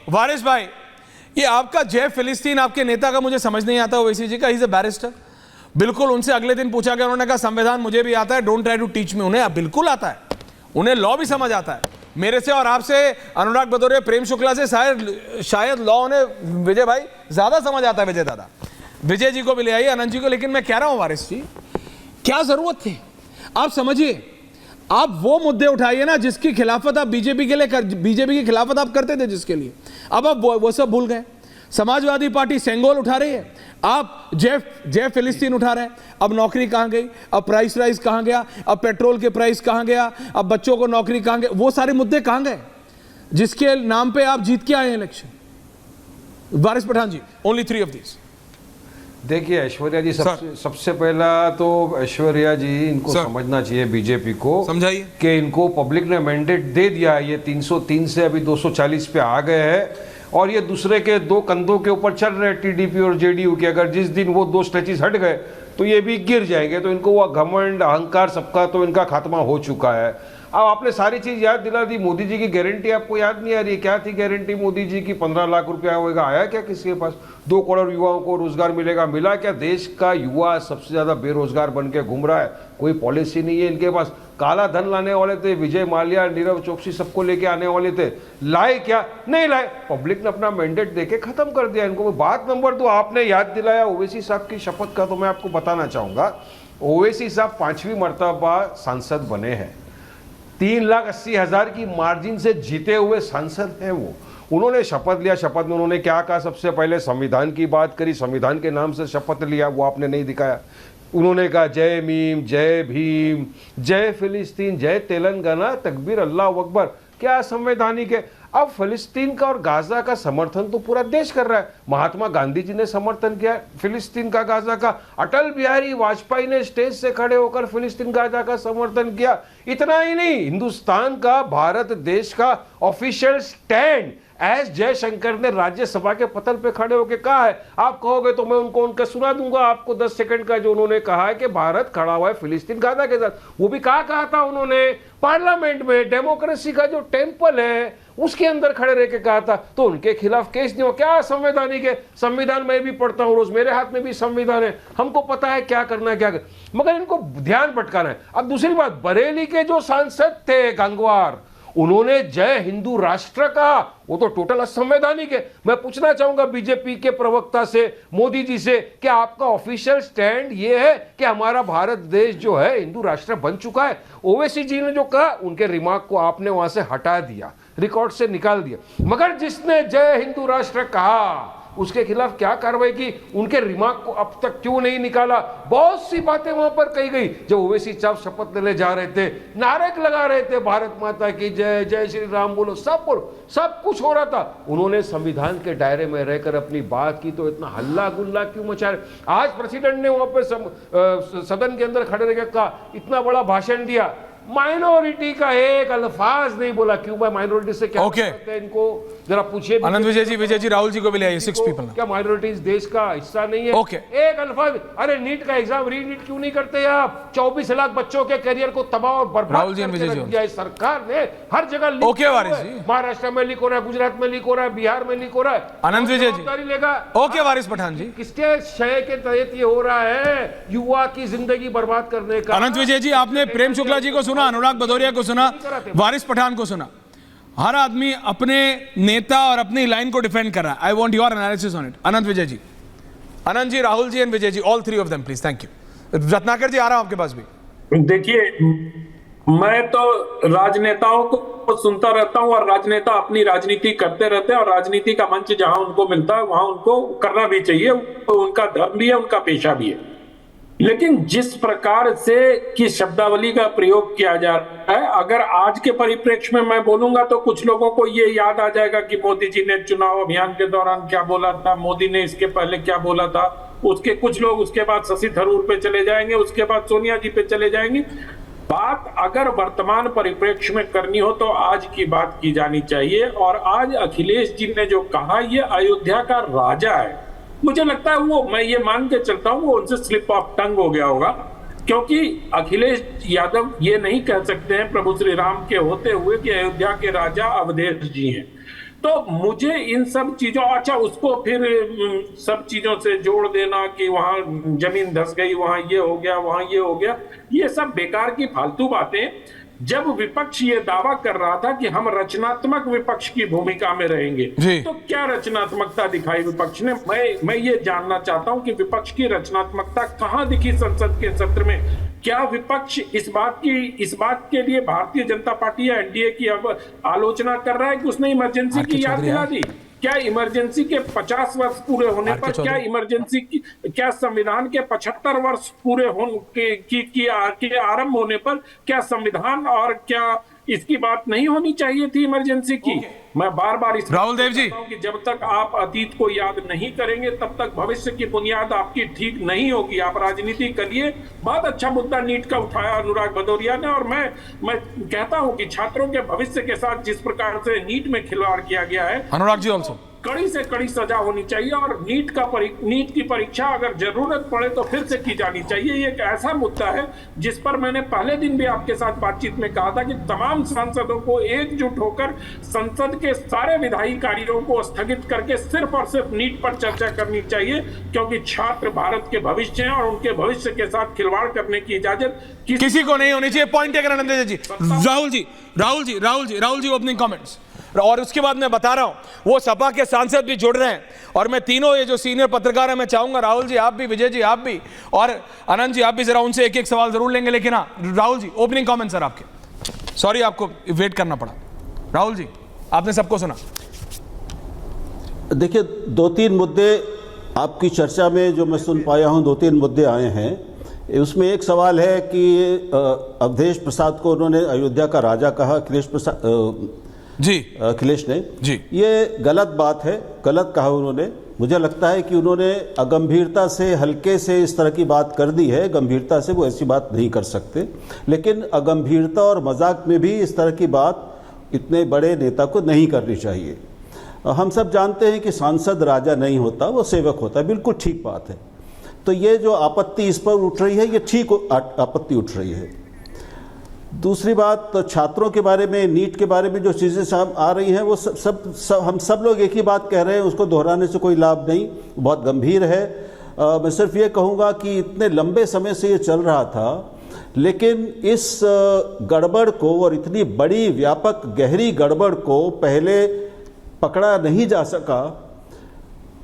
वारिस भाई, ये आपका जय फिलिस्तीन आपके नेता का मुझे समझ नहीं आता। ओवैसी जी का, ही इज अ बैरिस्टर। बिल्कुल उनसे अगले दिन पूछा गया, उन्होंने कहा संविधान मुझे भी आता है, don't try to teach me. उन्हें बिल्कुल आता है, उन्हें लॉ भी समझ आता है। मेरे से और आपसे, अनुराग भदौरिया, प्रेम शुक्ला से शायद लॉ उन्हें विजय भाई ज्यादा समझ आता है। विजय दादा, विजय जी को भी ले आइए, अनंत जी को। लेकिन मैं कह रहा हूं वारिस जी, क्या जरूरत थी? आप समझिए, आप वो मुद्दे उठाइए ना जिसकी खिलाफत आप बीजेपी की खिलाफत आप करते थे, जिसके लिए अब आप वो सब भूल गए। समाजवादी पार्टी सेंगोल उठा रही है, आप जय फिलिस्तीन उठा रहे हैं। अब नौकरी कहां गई, अब प्राइस राइज कहां गया, अब पेट्रोल के प्राइस कहां गया, अब बच्चों को नौकरी कहां गए, वो सारे मुद्दे कहां गए जिसके नाम पे आप जीत के आए हैं election? Waris Pathan ji, only 3 of these. देखिए ऐश्वर्या जी, सबसे पहला तो ऐश्वर्या जी इनको समझना चाहिए, बीजेपी को समझाइए कि इनको पब्लिक ने मैंडेट दे दिया है। ये 303 से अभी 240 पे आ गए हैं और ये दूसरे के दो कंधों के ऊपर चल रहे हैं, टीडीपी और जेडीयू के। अगर जिस दिन वो 2 स्टेचेस हट गए तो ये भी गिर जाएंगे। तो इनको वो घमंड अहंकार सबका तो इनका खात्मा हो चुका है। अब आपने सारी चीज याद दिला दी। मोदी जी की गारंटी आपको याद नहीं आ रही? क्या थी गारंटी मोदी जी की? 15 लाख रुपया होगा, आया क्या किसी के पास? 2 करोड़ युवाओं को रोजगार मिलेगा, मिला क्या? देश का युवा सबसे ज्यादा बेरोजगार बन के घूम रहा है, कोई पॉलिसी नहीं है इनके पास। काला धन लाने वाले थे, विजय माल्या, नीरव चोकसी सबको लेके आने वाले थे, लाए क्या? नहीं लाए। पब्लिक ने अपना मैंडेट देके खत्म कर दिया इनको। बात नंबर 2 आपने याद दिलाया ओवैसी साहब की शपथ का, तो मैं आपको बताना चाहूंगा, ओवैसी साहब 5वीं मर्तबा सांसद बने हैं। 3,80,000 की मार्जिन से जीते हुए सांसद हैं वो। उन्होंने शपथ लिया। शपथ में उन्होंने क्या कहा? सबसे पहले संविधान की बात करी, संविधान के नाम से शपथ लिया, वो आपने नहीं दिखाया। उन्होंने कहा जय मीम, जय भीम, जय फिलिस्तीन, जय तेलंगाना, तकबीर, अल्लाह अकबर। क्या संवैधानिक है? अब फिलिस्तीन का और गाजा का समर्थन तो पूरा देश कर रहा है। महात्मा गांधी जी ने समर्थन किया फिलिस्तीन का, गाजा का। अटल बिहारी वाजपेयी ने स्टेज से खड़े होकर फिलिस्तीन, गाजा का समर्थन किया। इतना ही नहीं, हिंदुस्तान का, भारत देश का ऑफिशियल स्टैंड एस जयशंकर ने राज्यसभा के पटल पे खड़े होकर कहा है। आप कहोगे तो मैं उनका सुना दूंगा आपको 10 सेकंड का, जो उन्होंने कहा है कि भारत खड़ा हुआ है फिलिस्तीन, गाजा के साथ। वो भी कहा था उन्होंने, पार्लियामेंट में, डेमोक्रेसी का जो टेंपल है उसके अंदर खड़े रह के कहा था। तो उनके खिलाफ केस नहीं हो? क्या संवैधानिक है? संविधान मैं भी पढ़ता हूं रोज, मेरे हाथ में भी संविधान है, हमको पता है क्या करना है, क्या मगर इनको ध्यान भटकाना है। अब दूसरी बात, बरेली के जो सांसद थे गंगवार, उन्होंने जय हिंदू राष्ट्र कहा, वो तो टोटल असंवैधानिक है। मैं पूछना चाहूंगा बीजेपी के प्रवक्ता से, मोदी जी से, कि आपका ऑफिशियल स्टैंड ये है कि हमारा भारत देश जो है हिंदू राष्ट्र बन चुका है? ओवैसी जी ने जो कहा, उनके रिमार्क को आपने वहां से हटा दिया, रिकॉर्ड से निकाल दिया। मगर जिसने जय हिंदू राष्ट्र कहा उसके खिलाफ क्या कार्रवाई की? उनके रिमार्क को अब तक क्यों नहीं निकाला? बहुत सी बातें वहां पर कही गई। जब ओवैसी साहब शपथ लेने जा रहे थे, नारे लगा रहे थे, भारत माता की जय, जय श्री राम बोलो, सब कुछ हो रहा था। उन्होंने संविधान के दायरे में रहकर अपनी बात की, तो इतना हल्ला गुल्ला क्यों मचा रहे? आज प्रेसिडेंट ने वहां पर सदन के अंदर खड़े रहकर कहा, इतना बड़ा भाषण दिया, माइनॉरिटी का एक अल्फाज नहीं बोला। क्यों भाई? माइनॉरिटी से क्या करते हैं इनको? जरा पूछिए। आनंद विजय जी, राहुल जी को भी ले आइए। 6 पीपल। क्या माइनॉरिटीज देश का हिस्सा नहीं है? एक अल्फाज। अरे नीट का एग्जाम रीनीट क्यों नहीं करते आप? 24 लाख बच्चों के करियर को तबाह और बर्बाद करके दिया है सरकार ने। हर जगह महाराष्ट्र में लीक हो रहा है, गुजरात में लीक हो रहा है, बिहार में लीक हो रहा है। आनंद विजय जी लेगा। ओके वारिस पठान जी, किसके शय के तहत ये हो रहा है? युवा की जिंदगी बर्बाद करने का। आनंद विजय जी, आपने प्रेम शुक्ला जी को सुना, अनुराग भदौरिया को सुना, वारिस पठान को सुना। हर आदमी अपने नेता और अपनी लाइन को डिफेंड कर रहा है। I want your analysis on it. Anand Vijay ji, Anand ji, Rahul ji and Vijay ji, all 3 of them please. Thank you. Ratnakar ji, आ रहा हूं आपके पास भी। देखिए, मैं तो राजनेताओं को सुनता रहता हूं और राजनेता अपनी राजनीति करते रहते हैं, और राजनीति का मंच जहां उनको मिलता है वहां उनको करना भी चाहिए, तो उनका धर्म भी है, उनका पेशा भी है। लेकिन जिस प्रकार से की शब्दावली का प्रयोग किया जा रहा है, अगर आज के परिप्रेक्ष्य में मैं बोलूंगा तो कुछ लोगों को ये याद आ जाएगा कि मोदी जी ने चुनाव अभियान के दौरान क्या बोला था, मोदी ने इसके पहले क्या बोला था। उसके कुछ लोग उसके बाद शशि थरूर पे चले जाएंगे, उसके बाद सोनिया जी पे चले जाएंगे। बात अगर वर्तमान परिप्रेक्ष्य में करनी हो तो आज की बात की जानी चाहिए। और आज अखिलेश जी ने जो कहा, ये अयोध्या का राजा है, मुझे लगता है वो, मैं ये मान के चलता हूं, वो उनसे स्लिप ऑफ टंग हो गया होगा। क्योंकि अखिलेश यादव ये नहीं कह सकते हैं प्रभु श्री राम के होते हुए कि अयोध्या के राजा अवधेश जी हैं। तो मुझे इन सब चीजों, अच्छा उसको फिर सब चीजों से जोड़ देना कि वहां जमीन धंस गई, वहां ये हो गया, वहां ये हो गया, ये सब बेकार की फालतू बातें। जब विपक्ष ये दावा कर रहा था कि हम रचनात्मक विपक्ष की भूमिका में रहेंगे, तो क्या रचनात्मकता दिखाई विपक्ष ने? मैं ये जानना चाहता हूं कि विपक्ष की रचनात्मकता कहां दिखी संसद के सत्र में? क्या विपक्ष इस बात के लिए भारतीय जनता पार्टी या एनडीए की अब आलोचना कर रहा है कि उसने इमरजेंसी की याद दिला दी? क्या इमरजेंसी के 50 वर्ष पूरे होने पर, क्या इमरजेंसी की, क्या संविधान के 75 वर्ष पूरे होने के आरंभ होने पर क्या संविधान और क्या इसकी बात नहीं होनी चाहिए थी इमरजेंसी की? मैं बार बार इस राहुल देव जी कि जब तक आप अतीत को याद नहीं करेंगे तब तक भविष्य की बुनियाद आपकी ठीक नहीं होगी। आप राजनीति करिए। बहुत अच्छा मुद्दा नीट का उठाया अनुराग भदौरिया ने, और मैं कहता हूं कि छात्रों के भविष्य के साथ जिस प्रकार से नीट में खिलवाड़ किया गया है, अनुराग जी ऑल्सो, कड़ी से कड़ी सजा होनी चाहिए, और नीट की परीक्षा अगर जरूरत पड़े तो फिर से की जानी चाहिए। ये एक ऐसा मुद्दा है जिस पर मैंने पहले दिन भी आपके साथ बातचीत में कहा था कि तमाम सांसदों को एकजुट होकर संसद के सारे विधायी कार्यों को स्थगित करके सिर्फ और सिर्फ नीट पर चर्चा करनी चाहिए, क्योंकि छात्र भारत के भविष्य हैं और उनके भविष्य के साथ खिलवाड़ करने की इजाजत किसी को नहीं होनी चाहिए। पॉइंट टेकन आनंद जी। राहुल जी ओपनिंग कमेंट्स, और उसके बाद मैं बता रहा हूं वो सपा के सांसद भी जुड़ रहे हैं, और मैं तीनों ये जो सीनियर पत्रकार हैं, मैं चाहूंगा राहुल जी आप भी, विजय जी आप भी, और आनंद जी आप भी जरा उनसे एक एक सवाल जरूर लेंगे। लेकिन हाँ Rahul ji opening comment sir आपके। सॉरी आपको वेट करना पड़ा। राहुल जी आपने सबको सुना। देखिए 2-3 मुद्दे आपकी चर्चा में जो मैं सुन पाया हूं, 2-3 मुद्दे आए हैं। उसमें एक सवाल है कि अवधेश प्रसाद को उन्होंने अयोध्या का राजा कहा, अखिलेश ने जी। ये गलत बात है, गलत कहा उन्होंने। मुझे लगता है कि उन्होंने अगंभीरता से, हल्के से इस तरह की बात कर दी है। गंभीरता से वो ऐसी बात नहीं कर सकते, लेकिन अगंभीरता और मजाक में भी इस तरह की बात इतने बड़े नेता को नहीं करनी चाहिए। हम सब जानते हैं कि सांसद राजा नहीं होता, वो सेवक होता है, बिल्कुल ठीक बात है। तो ये जो आपत्ति इस पर उठ रही है, ये ठीक आपत्ति उठ रही है। दूसरी बात, तो छात्रों के बारे में, नीट के बारे में जो चीज़ें सामने आ रही हैं, वो हम सब लोग एक ही बात कह रहे हैं, उसको दोहराने से कोई लाभ नहीं, बहुत गंभीर है। मैं सिर्फ ये कहूँगा कि इतने लंबे समय से ये चल रहा था, लेकिन इस गड़बड़ को, और इतनी बड़ी व्यापक गहरी गड़बड़ को पहले पकड़ा नहीं जा सका।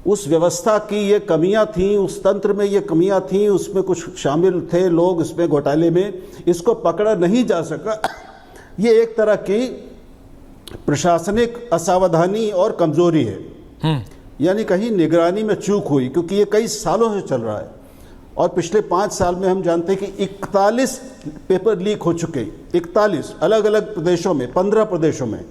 उस व्यवस्था की ये कमियां थीं, उस तंत्र में ये कमियां थीं, उसमें कुछ शामिल थे लोग इसमें घोटाले में, इसको पकड़ा नहीं जा सका। ये एक तरह की प्रशासनिक असावधानी और कमजोरी है, यानी कहीं निगरानी में चूक हुई, क्योंकि ये कई सालों से चल रहा है। और पिछले 5 साल में हम जानते हैं कि 41 पेपर लीक हो चुके, 41 अलग अलग प्रदेशों में, 15 प्रदेशों में।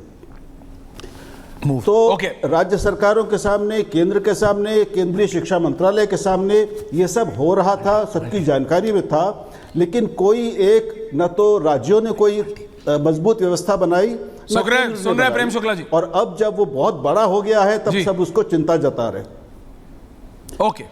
तो राज्य सरकारों के सामने, केंद्र के सामने, केंद्रीय शिक्षा मंत्रालय के सामने ये सब हो रहा था, सबकी जानकारी में था, लेकिन कोई एक, न तो राज्यों ने कोई मजबूत व्यवस्था बनाई, सुन रहे प्रेम शुक्ला जी, और अब जब वो बहुत बड़ा हो गया है तब सब उसको चिंता जता रहे। ओके।